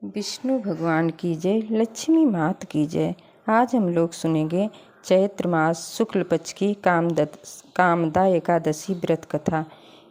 विष्णु भगवान की जय, लक्ष्मी मात की जय। आज हम लोग सुनेंगे चैत्र मास शुक्ल पक्ष की कामदा एकादशी व्रत कथा।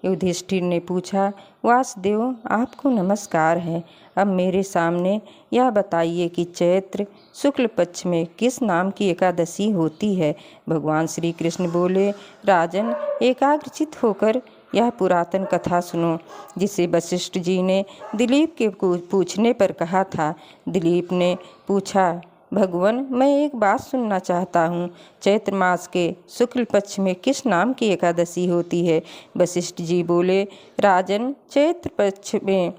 युधिष्ठिर ने पूछा, वासुदेव आपको नमस्कार है। अब मेरे सामने यह बताइए कि चैत्र शुक्ल पक्ष में किस नाम की एकादशी होती है। भगवान श्री कृष्ण बोले, राजन एकाग्रचित होकर यह पुरातन कथा सुनो, जिसे वशिष्ठ जी ने दिलीप के पूछने पर कहा था। दिलीप ने पूछा, भगवान मैं एक बात सुनना चाहता हूँ। चैत्र मास के शुक्ल पक्ष में किस नाम की एकादशी होती है। वशिष्ठ जी बोले, राजन चैत्र पक्ष में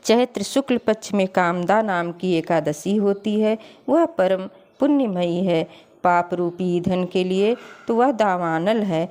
चैत्र शुक्ल पक्ष में कामदा नाम की एकादशी होती है। वह परम पुण्यमयी है। पाप रूपी ईंधन के लिए तो वह दावानल है।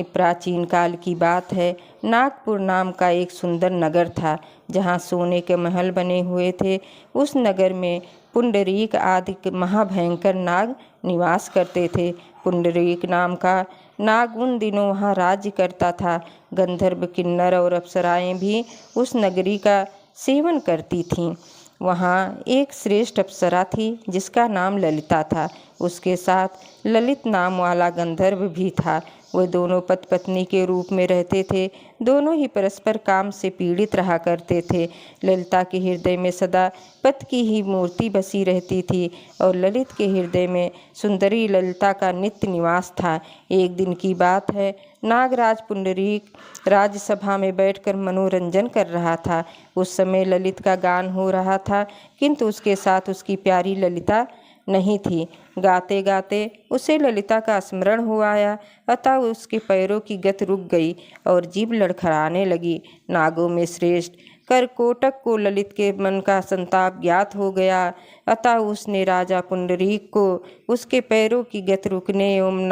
प्राचीन काल की बात है। नागपुर नाम का एक सुंदर नगर था, जहाँ सोने के महल बने हुए थे। उस नगर में पुंडरीक आदि महाभयंकर नाग निवास करते थे। पुंडरीक नाम का नाग उन दिनों वहाँ राज्य करता था। गंधर्व, किन्नर और अप्सराएं भी उस नगरी का सेवन करती थीं। वहाँ एक श्रेष्ठ अप्सरा थी, जिसका नाम ललिता था। उसके साथ ललित नाम वाला गंधर्व भी था। वे दोनों पति पत्नी के रूप में रहते थे। दोनों ही परस्पर काम से पीड़ित रहा करते थे। ललिता के हृदय में सदा पति की ही मूर्ति बसी रहती थी और ललित के हृदय में सुंदरी ललिता का नित्य निवास था। एक दिन की बात है, नागराज पुंडरीक राज्यसभा में बैठकर मनोरंजन कर रहा था। उस समय ललित का गान हो रहा था, किंतु उसके साथ उसकी प्यारी ललिता नहीं थी। गाते गाते उसे ललिता का स्मरण हो आया, अतः उसके पैरों की गति रुक गई और जीभ लड़खड़ाने लगी। नागों में श्रेष्ठ करकोटक को ललित के मन का संताप ज्ञात हो गया, अतः उसने राजा पुंडरीक को उसके पैरों की गति रुकने एवं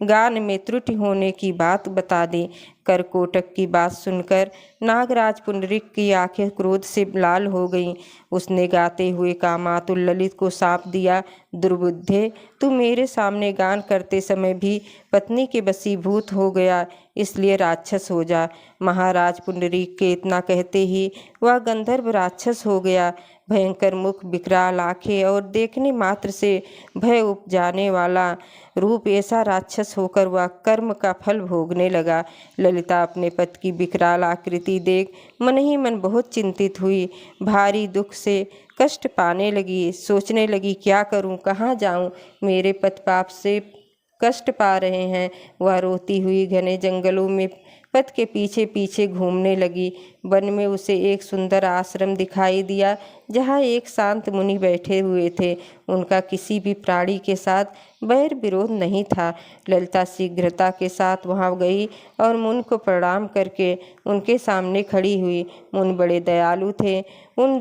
गान में त्रुटि होने की बात बता दी। करकोटक की बात सुनकर नागराज पुंडरीक की आंखें क्रोध से लाल हो गईं। उसने गाते हुए कामातुर ललित को शाप दिया, दुर्बुद्धे तू मेरे सामने गान करते समय भी पत्नी के वशीभूत हो गया, इसलिए राक्षस हो जा। महाराज पुंडरीक के इतना कहते ही वह गंधर्व राक्षस हो गया। भयंकर मुख, विकराल आंखें और देखने मात्र से भय उपजाने वाला रूप, ऐसा राक्षस होकर वह कर्म का फल भोगने लगा। ललिता अपने पति की विकराल आकृति देख मन ही मन बहुत चिंतित हुई। भारी दुख से कष्ट पाने लगी। सोचने लगी, क्या करूं, कहाँ जाऊं, मेरे पति पाप से कष्ट पा रहे हैं। वह रोती हुई घने जंगलों में पति के पीछे पीछे घूमने लगी। वन में उसे एक सुंदर आश्रम दिखाई दिया, जहाँ एक शांत मुनि बैठे हुए थे। उनका किसी भी प्राणी के साथ बैर विरोध नहीं था। ललिता शीघ्रता के साथ वहाँ गई और मुनि को प्रणाम करके उनके सामने खड़ी हुई। मुनि बड़े दयालु थे। उन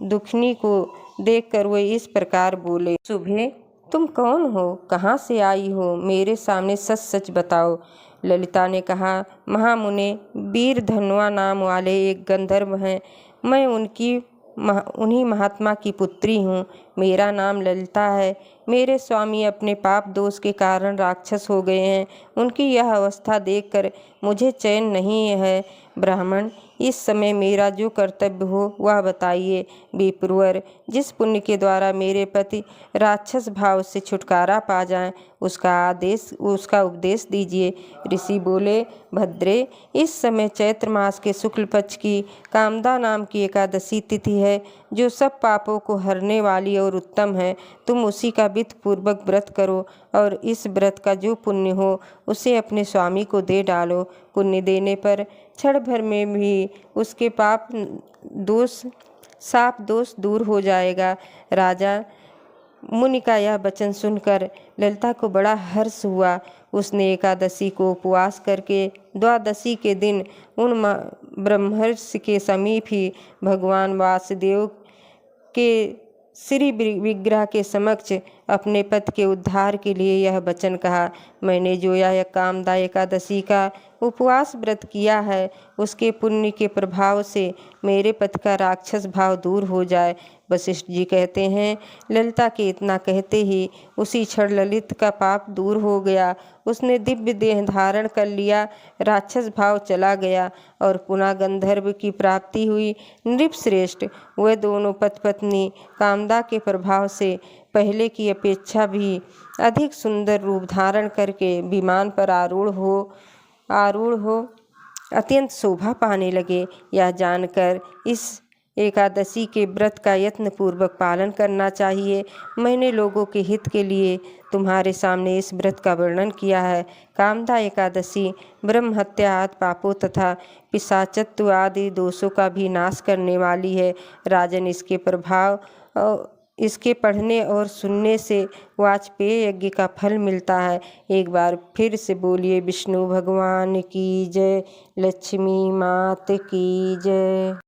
दुखनी को देखकर वे इस प्रकार बोले, सुबह तुम कौन हो, कहाँ से आई हो, मेरे सामने सच सच बताओ। ललिता ने कहा, महामुने, वीर धनवा नाम वाले एक गंधर्व हैं। मैं उन्हीं महात्मा की पुत्री हूँ। मेरा नाम ललिता है। मेरे स्वामी अपने पाप दोष के कारण राक्षस हो गए हैं। उनकी यह अवस्था देखकर मुझे चैन नहीं है। ब्राह्मण, इस समय मेरा जो कर्तव्य हो वह बताइए। विप्रवर, जिस पुण्य के द्वारा मेरे पति राक्षस भाव से छुटकारा पा जाएं, उसका उपदेश दीजिए। ऋषि बोले, भद्रे, इस समय चैत्र मास के शुक्ल पक्ष की कामदा नाम की एकादशी तिथि है, जो सब पापों को हरने वाली और उत्तम है। तुम उसी का विधि पूर्वक व्रत करो और इस व्रत का जो पुण्य हो उसे अपने स्वामी को दे डालो। पुण्य देने पर क्षण भर में भी उसके शाप दोष दूर हो जाएगा। राजा मुनि का यह वचन सुनकर ललिता को बड़ा हर्ष हुआ। उसने एकादशी को उपवास करके द्वादशी के दिन उन ब्रह्मर्षि के समीप ही भगवान वासुदेव के श्री विग्रह के समक्ष अपने पति के उद्धार के लिए यह वचन कहा, मैंने जो यह कामदा एकादशी का उपवास व्रत किया है, उसके पुण्य के प्रभाव से मेरे पति का राक्षस भाव दूर हो जाए। वशिष्ठ जी कहते हैं, ललिता के इतना कहते ही उसी क्षण ललित का पाप दूर हो गया। उसने दिव्य देह धारण कर लिया, राक्षस भाव चला गया और पुनः गंधर्व की प्राप्ति हुई। नृपश्रेष्ठ, वह दोनों पति पत्नी कामदा के प्रभाव से पहले की अपेक्षा भी अधिक सुंदर रूप धारण करके विमान पर आरूढ़ हो अत्यंत शोभा पाने लगे। यह जानकर इस एकादशी के व्रत का यत्न पूर्वक पालन करना चाहिए। मैंने लोगों के हित के लिए तुम्हारे सामने इस व्रत का वर्णन किया है। कामदा एकादशी ब्रह्म हत्या आदि पापों तथा पिशाचत्व आदि दोषों का भी नाश करने वाली है। राजन, इसके पढ़ने और सुनने से वाजपेय यज्ञ का फल मिलता है। एक बार फिर से बोलिए विष्णु भगवान की जय, लक्ष्मी मात की जय।